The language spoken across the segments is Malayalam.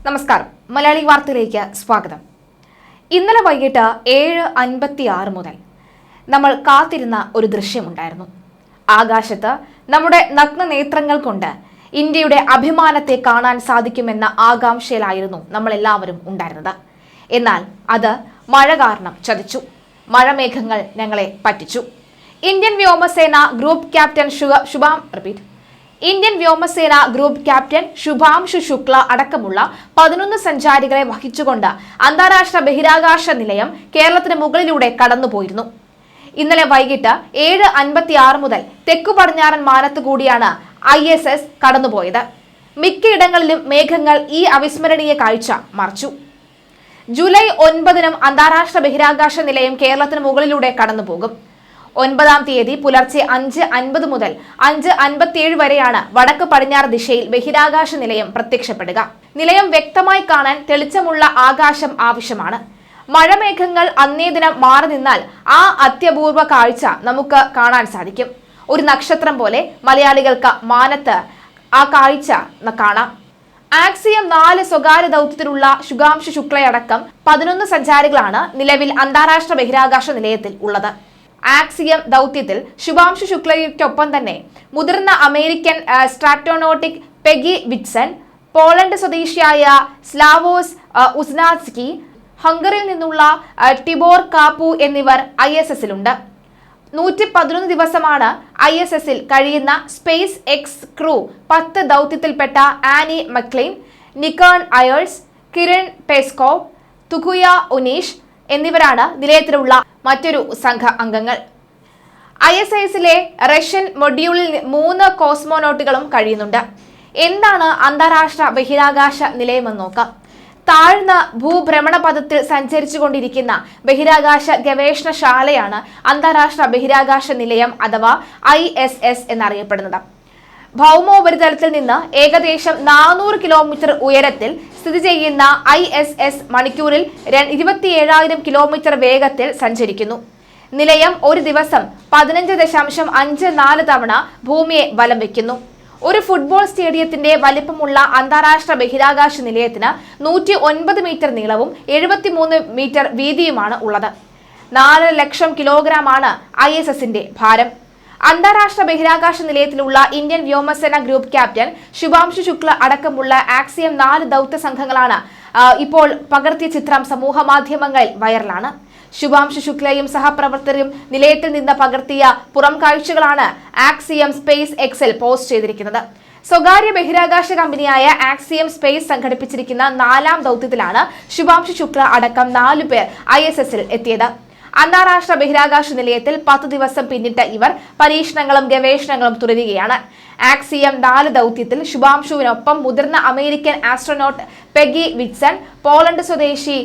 നമസ്കാരം. മലയാളി വാർത്തയിലേക്ക് സ്വാഗതം. ഇന്നലെ വൈകിട്ട് 7:56 മുതൽ നമ്മൾ കാത്തിരുന്ന ഒരു ദൃശ്യമുണ്ടായിരുന്നു. ആകാശത്ത് നമ്മുടെ നഗ്ന നേത്രങ്ങൾ കൊണ്ട് ഇന്ത്യയുടെ അഭിമാനത്തെ കാണാൻ സാധിക്കുമെന്ന ആകാംക്ഷയിലായിരുന്നു നമ്മളെല്ലാവരും ഉണ്ടായിരുന്നത്. എന്നാൽ അത് മഴ കാരണം ചതിച്ചു. മഴമേഘങ്ങൾ ഞങ്ങളെ പറ്റിച്ചു. ഇന്ത്യൻ വ്യോമസേന ഗ്രൂപ്പ് ക്യാപ്റ്റൻ ശുഭാംശു ശുക്ല അടക്കമുള്ള 11 സഞ്ചാരികളെ വഹിച്ചുകൊണ്ട് അന്താരാഷ്ട്ര ബഹിരാകാശ നിലയം കേരളത്തിന് മുകളിലൂടെ കടന്നുപോയിരുന്നു. ഇന്നലെ വൈകിട്ട് 7:56 മുതൽ തെക്കു പടിഞ്ഞാറൻ മാനത്ത് കൂടിയാണ് ISS കടന്നുപോയത്. മിക്കയിടങ്ങളിലും മേഘങ്ങൾ ഈ അവിസ്മരണീയ കാഴ്ച മറച്ചു. ജൂലൈ 9-നും അന്താരാഷ്ട്ര ബഹിരാകാശ നിലയം കേരളത്തിന് മുകളിലൂടെ കടന്നുപോകും. 9-ാം തീയതി പുലർച്ചെ 5:50 മുതൽ 5:57 വരെയാണ് വടക്ക് പടിഞ്ഞാറ് ദിശയിൽ ബഹിരാകാശ നിലയം പ്രത്യക്ഷപ്പെടുക. നിലയം വ്യക്തമായി കാണാൻ തെളിച്ചമുള്ള ആകാശം ആവശ്യമാണ്. മഴമേഘങ്ങൾ അന്നേ ദിനം മാറി നിന്നാൽ ആ അത്യപൂർവ കാഴ്ച നമുക്ക് കാണാൻ സാധിക്കും. ഒരു നക്ഷത്രം പോലെ മലയാളികൾക്ക് മാനത്ത് ആ കാഴ്ച കാണാം. ആക്സിയം 4 സ്വകാര്യ ദൗത്യത്തിലുള്ള ശുഭാംശു ശുക്ലയടക്കം 11 സഞ്ചാരികളാണ് നിലവിൽ അന്താരാഷ്ട്ര ബഹിരാകാശ നിലയത്തിൽ ഉള്ളത്. ആക്സിയം ദൗത്യത്തിൽ ശുഭാംശു ശുക്ലയ്ക്കൊപ്പം തന്നെ മുതിർന്ന അമേരിക്കൻ സ്ട്രാറ്റോനോട്ടിക് പെഗി വിറ്റ്സൺ, പോളണ്ട് സ്വദേശിയായ സ്ലാവോസ് ഉസ്നാസ്കി, ഹംഗറിയിൽ നിന്നുള്ള ടിബോർ കാപ്പു എന്നിവർ ISS-ലുണ്ട്. 111 ദിവസമാണ് ISS-ൽ കഴിയുന്ന സ്പേസ് എക്സ് ക്രൂ 10 ദൗത്യത്തിൽപ്പെട്ട ആനി മക്ലീൻ, നിക്കോൺ Ayers, Kirill Peskov, Takuya Onishi എന്നിവരാണ് നിലയത്തിലുള്ള മറ്റൊരു സംഘ അംഗങ്ങൾ. ISS-ലെ റഷ്യൻ മൊഡ്യൂളിൽ 3 കോസ്മോനോട്ടുകളും കഴിയുന്നുണ്ട്. എന്താണ് അന്താരാഷ്ട്ര ബഹിരാകാശ നിലയമെന്ന് നോക്കാം. താഴ്ന്ന ഭൂഭ്രമണപഥത്തിൽ സഞ്ചരിച്ചു കൊണ്ടിരിക്കുന്ന ബഹിരാകാശ ഗവേഷണശാലയാണ് അന്താരാഷ്ട്ര ബഹിരാകാശ നിലയം അഥവാ ISS എന്നറിയപ്പെടുന്നത്. ഭൗമോപരിതലത്തിൽ നിന്ന് ഏകദേശം 400 കിലോമീറ്റർ ഉയരത്തിൽ സ്ഥിതി ചെയ്യുന്ന ISS മണിക്കൂറിൽ 27,000 കിലോമീറ്റർ വേഗത്തിൽ സഞ്ചരിക്കുന്നു. നിലയം ഒരു ദിവസം 15.54 തവണ ഭൂമിയെ വലം വയ്ക്കുന്നു. ഒരു ഫുട്ബോൾ സ്റ്റേഡിയത്തിന്റെ വലിപ്പമുള്ള അന്താരാഷ്ട്ര ബഹിരാകാശ നിലയത്തിന് 109 മീറ്റർ നീളവും 73 മീറ്റർ വീതിയുമാണ് ഉള്ളത്. 4 ലക്ഷം കിലോഗ്രാമാണ് ISS-ന്റെ ഭാരം. അന്താരാഷ്ട്ര ബഹിരാകാശ നിലയത്തിലുള്ള ഇന്ത്യൻ വ്യോമസേന ഗ്രൂപ്പ് ക്യാപ്റ്റൻ ശുഭാംശു ശുക്ല അടക്കമുള്ള ആക്സിയം 4 ദൗത്യ സംഘങ്ങളാണ് ഇപ്പോൾ പകർത്തിയ ചിത്രം സമൂഹ മാധ്യമങ്ങളിൽ വൈറലാണ്. ശുഭാംശു ശുക്ലയും സഹപ്രവർത്തകരും നിലയത്തിൽ നിന്ന് പകർത്തിയ പുറം കാഴ്ചകളാണ് ആക്സിയം സ്പേസ് എക്സിൽ പോസ്റ്റ് ചെയ്തിരിക്കുന്നത്. സ്വകാര്യ ബഹിരാകാശ കമ്പനിയായ ആക്സിയം സ്പേസ് സംഘടിപ്പിച്ചിരിക്കുന്ന 4-ാം ദൗത്യത്തിലാണ് ശുഭാംശു ശുക്ല അടക്കം 4 പേർ ISS-ൽ എത്തിയത്. അന്താരാഷ്ട്ര ബഹിരാകാശ നിലയത്തിൽ 10 ദിവസം പിന്നിട്ട ഇവർ പരീക്ഷണങ്ങളും ഗവേഷണങ്ങളും തുടരുകയാണ്. ആക്സിയം 4 ദൗത്യത്തിൽ ശുഭാംശുവിനൊപ്പം മുതിർന്ന American astronaut Peggy Whitson, Poland സ്വദേശി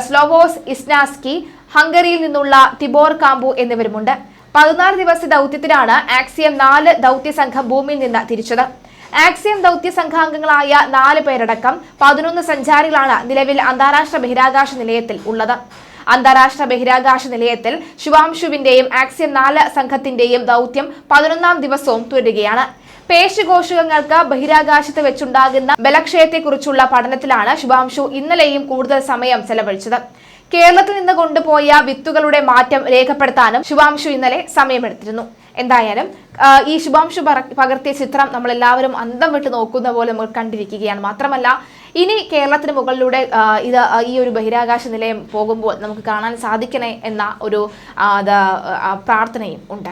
സ്ലോവോസ് ഇസ്നാസ്കി, ഹംഗറിയിൽ നിന്നുള്ള ടിബോർ കാമ്പു എന്നിവരുമുണ്ട്. 14 ദിവസ ദൗത്യത്തിലാണ് ആക്സിയം 4 ദൗത്യ സംഘം ഭൂമിയിൽ നിന്ന് തിരിച്ചത്. ആക്സിയം ദൗത്യ സംഘാംഗങ്ങളായ 4 പേരടക്കം 11 സഞ്ചാരികളാണ് നിലവിൽ അന്താരാഷ്ട്ര ബഹിരാകാശ നിലയത്തിൽ ഉള്ളത്. അന്താരാഷ്ട്ര ബഹിരാകാശ നിലയത്തിൽ ശുഭാംശുവിന്റെയും ആക്സിയം 4 സംഘത്തിന്റെയും ദൗത്യം 11-ാം ദിവസവും തുടരുകയാണ്. പേശികോശകങ്ങൾക്ക് ബഹിരാകാശത്ത് വെച്ചുണ്ടാകുന്ന ബലക്ഷയത്തെക്കുറിച്ചുള്ള പഠനത്തിലാണ് ശുഭാംശു ഇന്നലെയും കൂടുതൽ സമയം ചെലവഴിച്ചത്. കേരളത്തിൽ നിന്ന് കൊണ്ടുപോയ വിത്തുകളുടെ മാറ്റം രേഖപ്പെടുത്താനും ശുഭാംശു ഇന്നലെ സമയമെടുത്തിരുന്നു. എന്തായാലും ഈ ശുഭാംശു പകർത്തിയ ചിത്രം നമ്മളെല്ലാവരും അന്തം വിട്ട് നോക്കുന്ന പോലെ നമ്മൾ കണ്ടിരിക്കുകയാണ്. മാത്രമല്ല ഇനി കേരളത്തിന് മുകളിലൂടെ ഈ ഒരു ബഹിരാകാശ നിലയം പോകുമ്പോൾ നമുക്ക് കാണാൻ സാധിക്കണേ എന്ന ഒരു പ്രാർത്ഥനയും ഉണ്ട്.